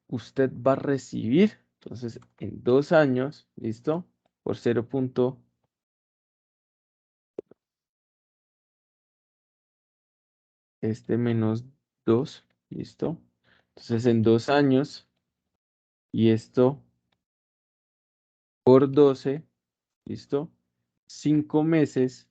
[SPEAKER 1] usted va a recibir, entonces, en 2 años, ¿listo? Por 0. Menos 2, ¿listo? Entonces, en 2 años, y esto por 12, ¿listo? 5 meses.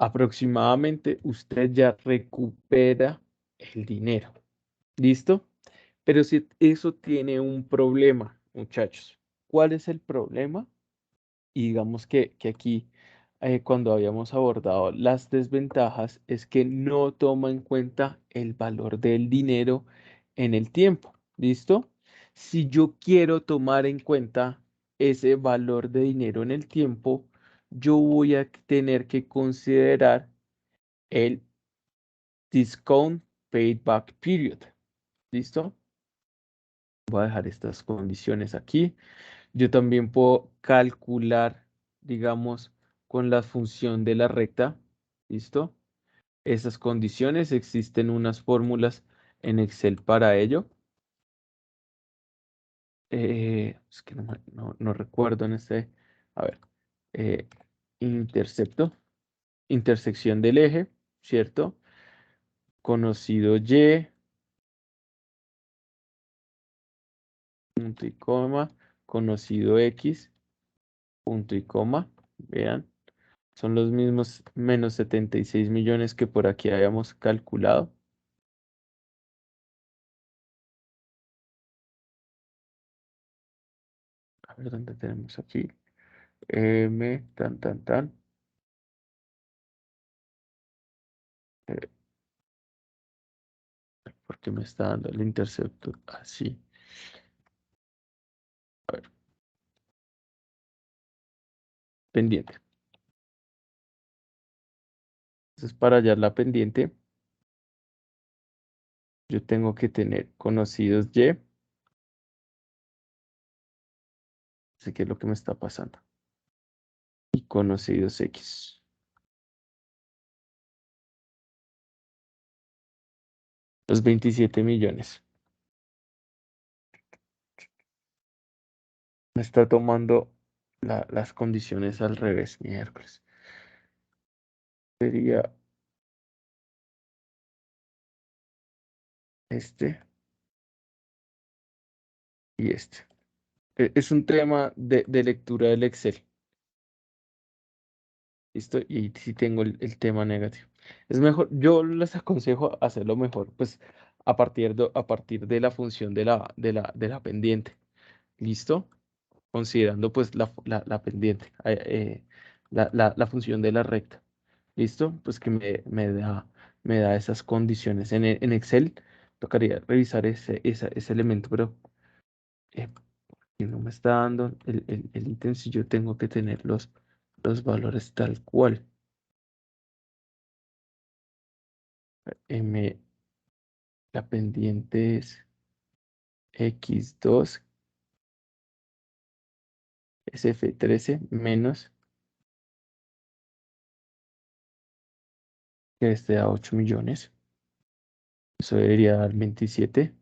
[SPEAKER 1] Aproximadamente usted ya recupera el dinero. ¿Listo? Pero si eso tiene un problema, muchachos. ¿Cuál es el problema? Y digamos que aquí, cuando habíamos abordado las desventajas, es que no toma en cuenta el valor del dinero en el tiempo. ¿Listo? Si yo quiero tomar en cuenta ese valor de dinero en el tiempo, yo voy a tener que considerar el discount paid back period. ¿Listo? Voy a dejar estas condiciones aquí. Yo también puedo calcular digamos, con la función de la recta. ¿Listo? Esas condiciones, existen unas fórmulas en Excel para ello. Es que no recuerdo en este. A ver. eh, intercepto, intersección del eje, ¿cierto? Conocido Y, punto y coma, conocido X, punto y coma. Vean, son los mismos menos 76 millones que por aquí habíamos calculado. A ver dónde tenemos aquí. M, tan. eh, porque me está dando el intercepto así. A ver, pendiente. Entonces, para hallar la pendiente, yo tengo que tener conocidos Y. Sé qué es lo que me está pasando. Y conocidos X. Los 27 millones. Me está tomando las condiciones al revés, miércoles. Sería este y este. Es un tema de lectura del Excel. ¿Listo? Y si tengo el tema negativo. Es mejor, yo les aconsejo hacerlo mejor, pues a partir de la función de la pendiente. ¿Listo? Considerando pues la pendiente, la función de la recta. ¿Listo? Pues que me da esas condiciones. En Excel tocaría revisar ese elemento, pero que no me está dando el ítem si yo tengo que tener los valores tal cual. M, la pendiente es X2 SF13 menos que este da 8 millones. Eso debería dar 27.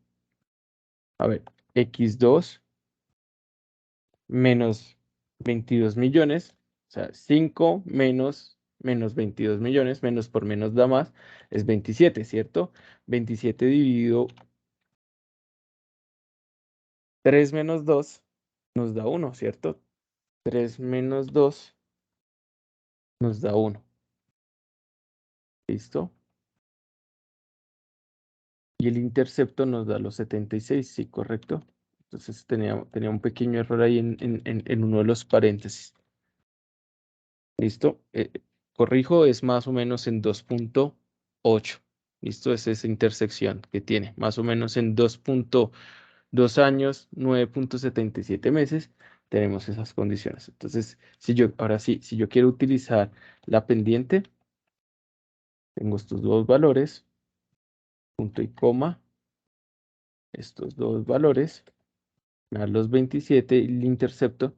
[SPEAKER 1] A ver, X2 menos 22 millones. O sea, 5 menos 22 millones, menos por menos da más, es 27, ¿cierto? 27 dividido 3 menos 2 nos da 1, ¿cierto? 3 menos 2 nos da 1. ¿Listo? Y el intercepto nos da los 76, sí, correcto. Entonces tenía un pequeño error ahí en uno de los paréntesis. ¿Listo? Corrijo, es más o menos en 2.8. ¿Listo? Es esa intersección que tiene, más o menos en 2.2 años, 9.77 meses, tenemos esas condiciones. Entonces, ahora sí, si yo quiero utilizar la pendiente, tengo estos dos valores, punto y coma, estos dos valores, me dan los 27 y el intercepto,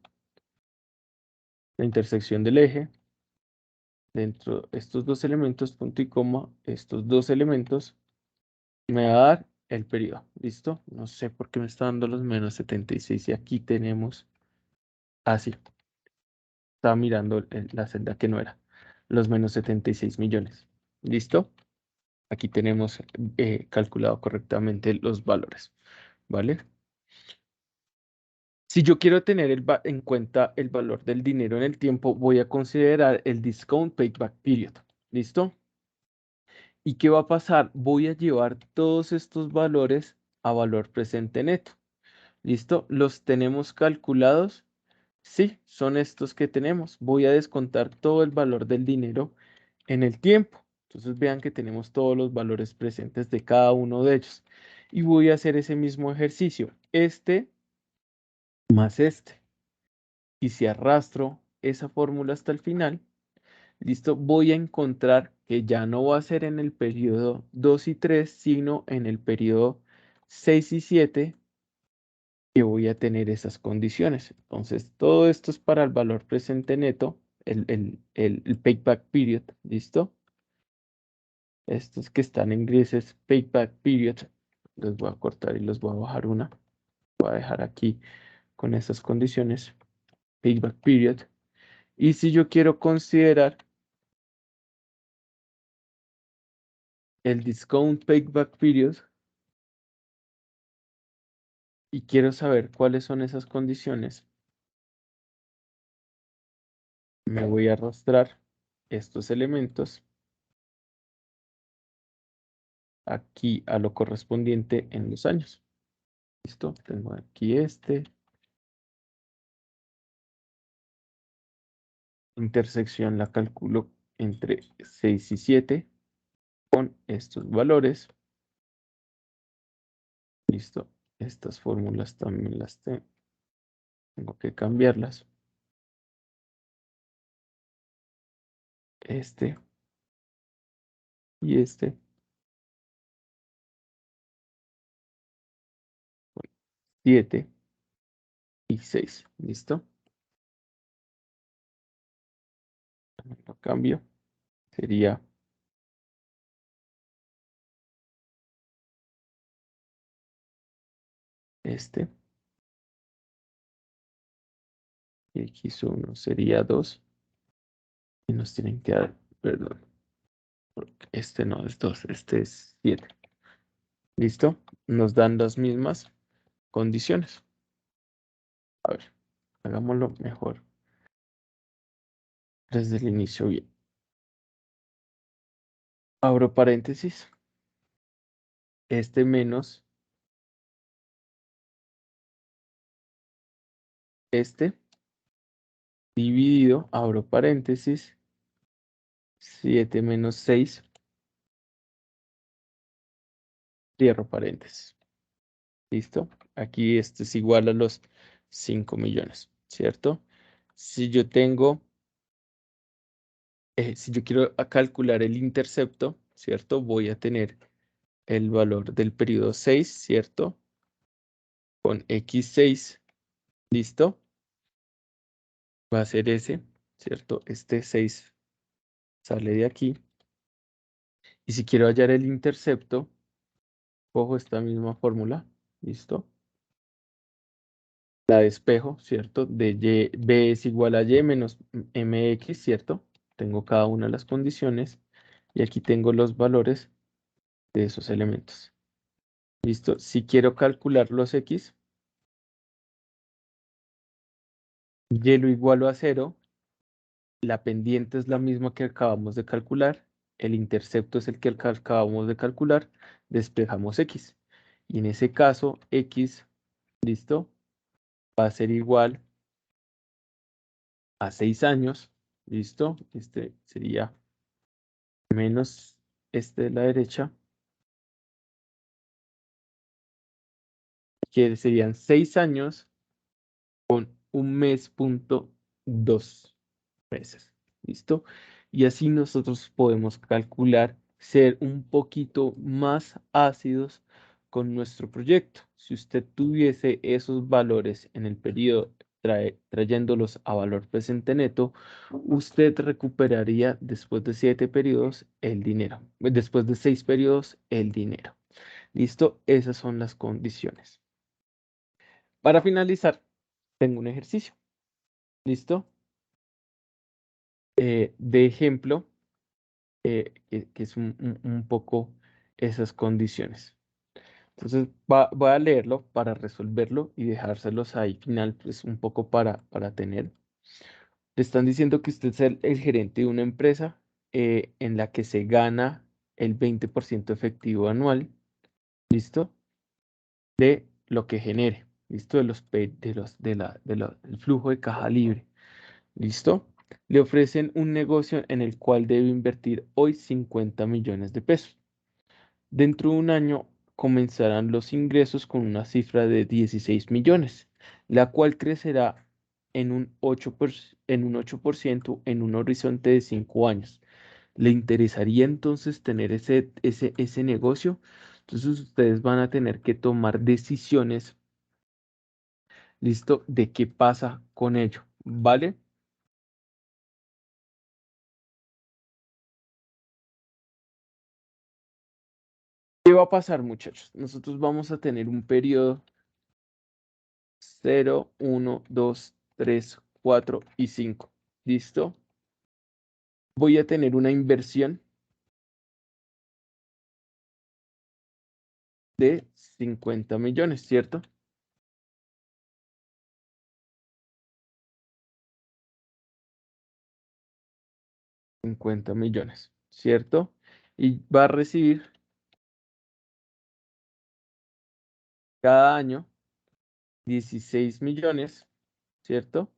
[SPEAKER 1] la intersección del eje, dentro de estos dos elementos, punto y coma, estos dos elementos, me va a dar el periodo. ¿Listo? No sé por qué me está dando los menos 76 y aquí tenemos así. Estaba mirando la celda que no era. Los menos 76 millones. ¿Listo? Aquí tenemos calculado correctamente los valores. ¿Vale? Si yo quiero tener en cuenta el valor del dinero en el tiempo, voy a considerar el discount payback period. ¿Listo? ¿Y qué va a pasar? Voy a llevar todos estos valores a valor presente neto. ¿Listo? ¿Los tenemos calculados? Sí, son estos que tenemos. Voy a descontar todo el valor del dinero en el tiempo. Entonces vean que tenemos todos los valores presentes de cada uno de ellos. Y voy a hacer ese mismo ejercicio. Este más este. Y si arrastro esa fórmula hasta el final, listo, voy a encontrar que ya no va a ser en el periodo 2 y 3, sino en el periodo 6 y 7 que voy a tener esas condiciones. Entonces, todo esto es para el valor presente neto, el payback period, ¿listo? Estos que están en gris es payback period. Los voy a cortar y los voy a bajar una. Voy a dejar aquí con esas condiciones, payback period. Y si yo quiero considerar el discount payback period y quiero saber cuáles son esas condiciones, me voy a arrastrar estos elementos aquí a lo correspondiente en los años. ¿Listo? Tengo aquí este. Intersección la calculo entre 6 y 7 con estos valores. Listo. Estas fórmulas también las tengo que cambiarlas. Este y este. 7 y 6. ¿Listo? También lo cambio. Sería este. Y x1 sería 2. Y nos tienen que dar, perdón, porque este no es 2, este es 7. ¿Listo? Nos dan las mismas condiciones. A ver, hagámoslo mejor desde el inicio bien. Abro paréntesis. Este menos este dividido, abro paréntesis, 7 menos 6, cierro paréntesis. ¿Listo? Aquí este es igual a los 5 millones, ¿cierto? Si yo tengo, si yo quiero calcular el intercepto, ¿cierto? Voy a tener el valor del periodo 6, ¿cierto? Con x6, ¿listo? Va a ser ese, ¿cierto? Este 6 sale de aquí. Y si quiero hallar el intercepto, cojo esta misma fórmula, ¿listo? La despejo, ¿cierto? De y, b es igual a y menos mx, ¿cierto? Tengo cada una de las condiciones y aquí tengo los valores de esos elementos. ¿Listo? Si quiero calcular los x, y lo igualo a 0, la pendiente es la misma que acabamos de calcular, el intercepto es el que acabamos de calcular, despejamos x. Y en ese caso, x, ¿listo? Va a ser igual a 6 años, ¿listo? Este sería menos este de la derecha, que serían 6 años con un mes punto 2 meses, ¿listo? Y así nosotros podemos calcular ser un poquito más ácidos con nuestro proyecto. Si usted tuviese esos valores en el periodo trayéndolos a valor presente neto, usted recuperaría después de 7 periodos el dinero. Después de 6 periodos el dinero. ¿Listo? Esas son las condiciones. Para finalizar, tengo un ejercicio. ¿Listo? De ejemplo, que es un poco esas condiciones. Entonces, voy a leerlo para resolverlo y dejárselos ahí final, pues un poco para tener. Le están diciendo que usted es el gerente de una empresa en la que se gana el 20% efectivo anual, ¿listo? De lo que genere, ¿listo? Del flujo de caja libre, ¿listo? Le ofrecen un negocio en el cual debe invertir hoy 50 millones de pesos. Dentro de un año comenzarán los ingresos con una cifra de 16 millones, la cual crecerá en un 8% en un horizonte de 5 años. ¿Le interesaría entonces tener ese negocio? Entonces ustedes van a tener que tomar decisiones ¿Listo? ¿De qué pasa con ello? ¿Vale? ¿Qué va a pasar, muchachos? Nosotros vamos a tener un periodo 0, 1, 2, 3, 4 y 5. ¿Listo? Voy a tener una inversión de 50 millones, ¿cierto? 50 millones, ¿cierto? Y va a recibir cada año 16 millones, ¿cierto?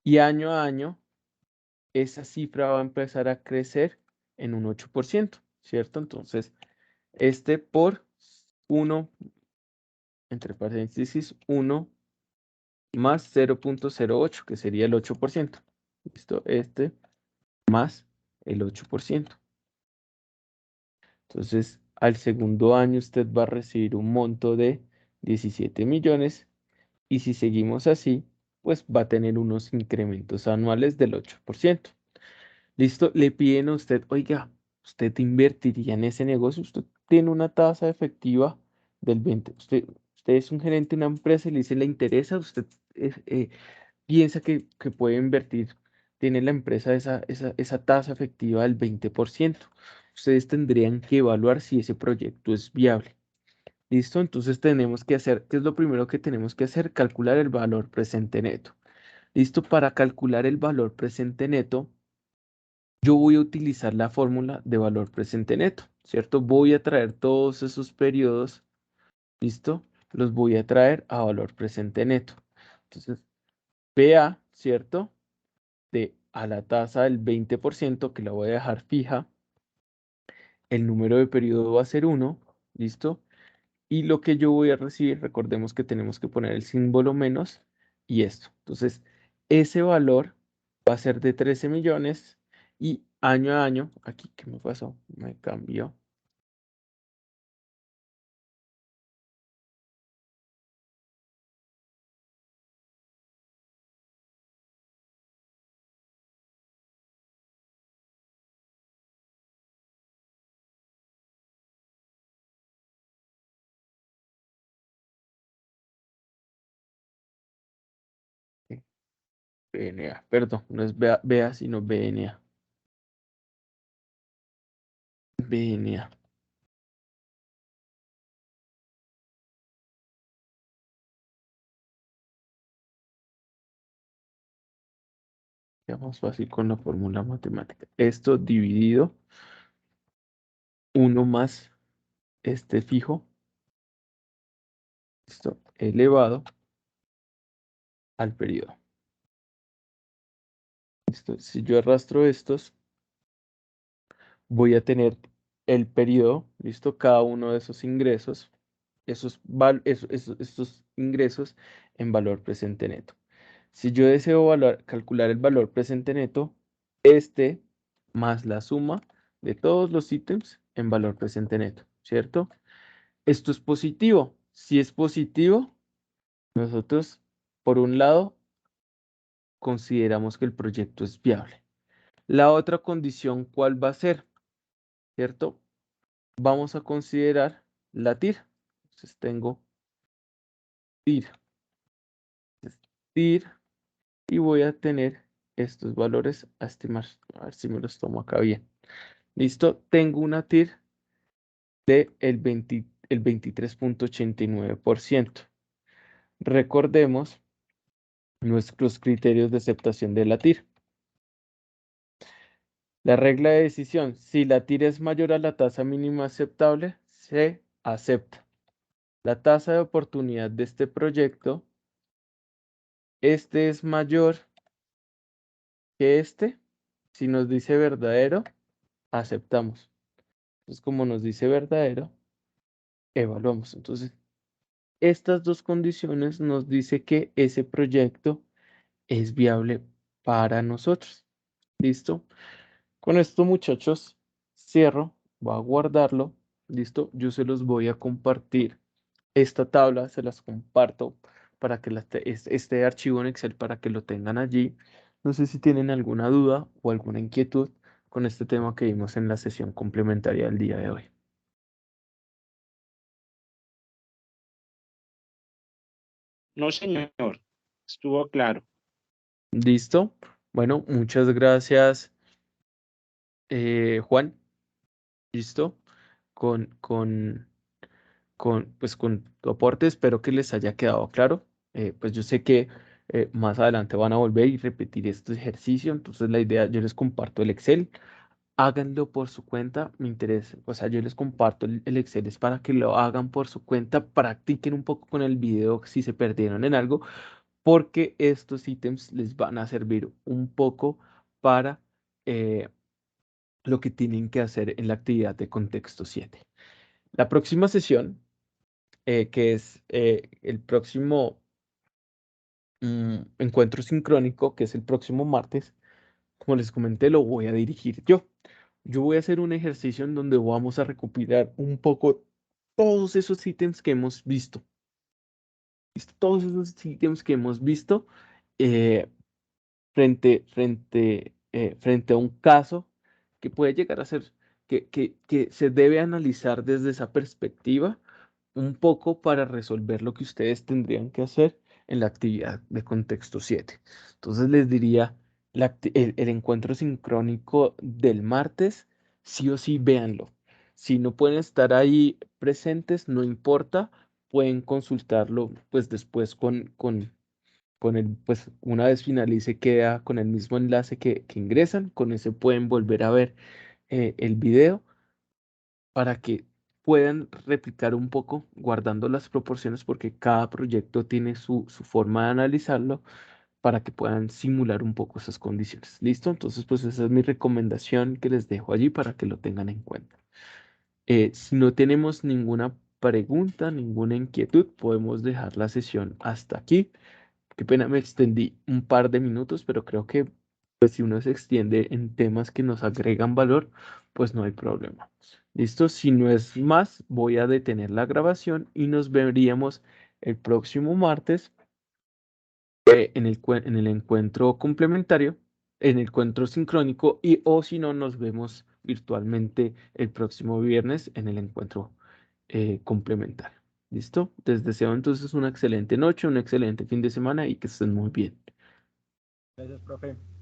[SPEAKER 1] Y año a año esa cifra va a empezar a crecer en un 8%, ¿cierto? Entonces, este por uno, entre paréntesis, uno más 0,08, que sería el 8%. ¿Listo? Este más el 8%. Entonces, al segundo año usted va a recibir un monto de 17 millones y si seguimos así, pues va a tener unos incrementos anuales del 8%. ¿Listo? Le piden a usted, oiga, ¿usted invertiría en ese negocio? Usted tiene una tasa efectiva del 20. Usted es un gerente de una empresa y le dice, ¿le interesa? Usted piensa que puede invertir, tiene la empresa esa tasa efectiva del 20%. Ustedes tendrían que evaluar si ese proyecto es viable. ¿Listo? Entonces tenemos que hacer, ¿qué es lo primero que tenemos que hacer? Calcular el valor presente neto. ¿Listo? Para calcular el valor presente neto, yo voy a utilizar la fórmula de valor presente neto, ¿cierto? Voy a traer todos esos periodos, ¿listo? Los voy a traer a valor presente neto. Entonces, PA, ¿cierto? A la tasa del 20%, que la voy a dejar fija, el número de periodo va a ser 1, ¿listo? Y lo que yo voy a recibir, recordemos que tenemos que poner el símbolo menos y esto. Entonces, ese valor va a ser de 13 millones y año a año, aquí, ¿qué me pasó? Me cambió. BNA, perdón, no es BA, sino BNA. BNA. Ya más fácil con la fórmula matemática. Esto dividido 1 más este fijo, esto elevado al periodo. ¿Listo? Si yo arrastro estos, voy a tener el periodo, ¿listo? Cada uno de esos ingresos, estos ingresos en valor presente neto. Si yo deseo calcular el valor presente neto, este más la suma de todos los ítems en valor presente neto, ¿cierto? Esto es positivo. Si es positivo, nosotros, por un lado, consideramos que el proyecto es viable. La otra condición, ¿cuál va a ser? ¿Cierto? Vamos a considerar la TIR. Entonces tengo TIR, TIR y voy a tener estos valores a estimar. A ver si me los tomo acá bien. Listo, tengo una TIR de el 23,89%. Recordemos nuestros criterios de aceptación de la TIR. La regla de decisión, si la TIR es mayor a la tasa mínima aceptable, se acepta. La tasa de oportunidad de este proyecto, este es mayor que este. Si nos dice verdadero, aceptamos. Entonces, como nos dice verdadero, evaluamos. Entonces, estas dos condiciones nos dice que ese proyecto es viable para nosotros. ¿Listo? Con esto, muchachos, cierro. Voy a guardarlo. ¿Listo? Yo se los voy a compartir. Esta tabla se las comparto para que este archivo en Excel para que lo tengan allí. No sé si tienen alguna duda o alguna inquietud con este tema que vimos en la sesión complementaria del día de hoy.
[SPEAKER 2] No, señor. Estuvo claro.
[SPEAKER 1] ¿Listo? Bueno, muchas gracias, Juan. ¿Listo? Con, con, con tu aporte, espero que les haya quedado claro. Pues yo sé que más adelante van a volver y repetir este ejercicio, entonces la idea, yo les comparto el Excel, háganlo por su cuenta, me interesa, o sea, yo les comparto el Excel es para que lo hagan por su cuenta, practiquen un poco con el video si se perdieron en algo, porque estos ítems les van a servir un poco para eh, lo que tienen que hacer en la actividad de contexto 7. La próxima sesión, que es el próximo encuentro sincrónico, que es el próximo martes, como les comenté, lo voy a dirigir yo. Yo voy a hacer un ejercicio en donde vamos a recopilar un poco todos esos ítems que hemos visto. ¿Listo? Todos esos ítems que hemos visto eh, frente a un caso que puede llegar a ser, que se debe analizar desde esa perspectiva un poco para resolver lo que ustedes tendrían que hacer en la actividad de contexto 7. Entonces les diría, el encuentro sincrónico del martes, sí o sí, véanlo. Si no pueden estar ahí presentes, no importa, pueden consultarlo pues después con el, pues una vez finalice queda con el mismo enlace que ingresan, con ese pueden volver a ver el video para que puedan replicar un poco guardando las proporciones porque cada proyecto tiene su forma de analizarlo para que puedan simular un poco esas condiciones. ¿Listo? Entonces, pues esa es mi recomendación que les dejo allí para que lo tengan en cuenta. Si no tenemos ninguna pregunta, ninguna inquietud, podemos dejar la sesión hasta aquí. Qué pena, me extendí un par de minutos, pero creo que pues, si uno se extiende en temas que nos agregan valor, pues no hay problema. ¿Listo? Si no es más, voy a detener la grabación y nos veríamos el próximo martes en el encuentro complementario, en el encuentro sincrónico y o si no, nos vemos virtualmente el próximo viernes en el encuentro complementario. ¿Listo? Les deseo entonces una excelente noche, un excelente fin de semana y que estén muy bien.
[SPEAKER 3] Gracias, profe.